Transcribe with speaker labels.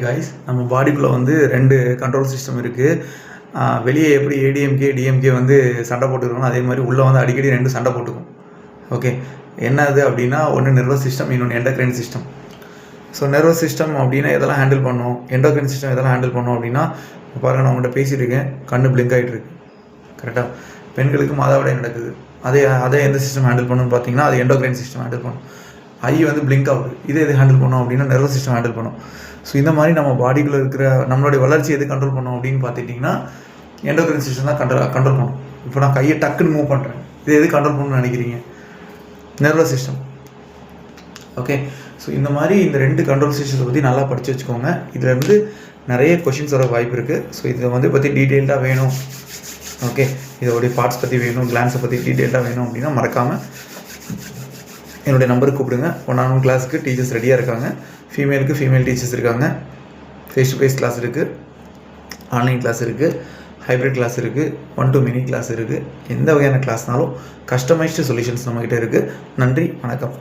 Speaker 1: Guys, நம்ம பாடிக்குள்ளே வந்து 2 control system இருக்குது. வெளியே எப்படி ஏடிஎம்கே டிஎம்கே வந்து சண்டை போட்டுக்கிறோம், அதே மாதிரி உள்ளே வந்து அடிக்கடி 2 சண்டை போட்டுக்கும். ஓகே, என்னது அப்படின்னா, ஒன்று நர்வஸ் சிஸ்டம், இன்னொன்று endocrine system. So nervous system அப்படின்னா எதெல்லாம் ஹேண்டில் பண்ணும், எண்டோக்ரைன் சிஸ்டம் எதெல்லாம் ஹேண்டில் பண்ணும் அப்படின்னா, பாருங்கள், நான் உங்கள்கிட்ட பேசிகிட்டு இருக்கேன், கண்ணு பிளிங்க் ஆகிட்டு இருக்கு. கரெக்டாக பெண்களுக்கு மாதவிடாய் நடக்குது. அதே எந்த சிஸ்டம் ஹேண்டில் பண்ணணும்னு பார்த்தீங்கன்னா, அது எண்டோக்ரைன் சிஸ்டம் ஹேண்டில் பண்ணும். ஐ வந்து பிளிங்க் ஆகுது, எது ஹேண்டில் பண்ணும் அப்படின்னா நர்வஸ் சிஸ்டம் ஹேண்டில் பண்ணும். ஸோ இந்த மாதிரி நம்ம பாடிக்குள்ளே இருக்கிற நம்மளுடைய வளர்ச்சி எது கண்ட்ரோல் பண்ணும் அப்படின்னு பார்த்துட்டிங்கன்னா, எண்டோக்ரைன் சிஸ்டம் தான் கண்ட்ரோல் பண்ணும். இப்போ நான் கையை டக்குன்னு மூவ் பண்ணுறேன், இது எது கண்ட்ரோல் பண்ணணும்னு நினைக்கிறீங்க? Nervous system. ஓகே, ஸோ இந்த மாதிரி இந்த 2 கண்ட்ரோல் சிஸ்டத்தை பற்றி நல்லா படித்து வச்சுக்கோங்க. இதிலேருந்து நிறைய கொஷின்ஸ் வர வாய்ப்பு இருக்குது. ஸோ இதை வந்து பற்றி டீட்டெயில்டாக வேணும், ஓகே, இதோடைய பார்ட்ஸ் பற்றி வேணும், கிளான்ஸை பற்றி டீட்டெயில்டாக வேணும் அப்படின்னா மறக்காமல் என்னுடைய நம்பருக்கு கூப்பிடுங்க. 1-on-1 கிளாஸுக்கு டீச்சர்ஸ் ரெடியாக இருக்காங்க. ஃபீமேலுக்கு ஃபீமேல் டீச்சர்ஸ் இருக்காங்க. ஃபேஸ் டு ஃபேஸ் கிளாஸ் இருக்குது, ஆன்லைன் கிளாஸ் இருக்குது, ஹைப்ரிட் கிளாஸ் இருக்குது, 1-to many கிளாஸ் இருக்குது. எந்த வகையான கிளாஸ்னாலும் கஸ்டமைஸ்டு சொல்யூஷன்ஸ் நம்மக்கிட்ட இருக்குது. நன்றி, வணக்கம்.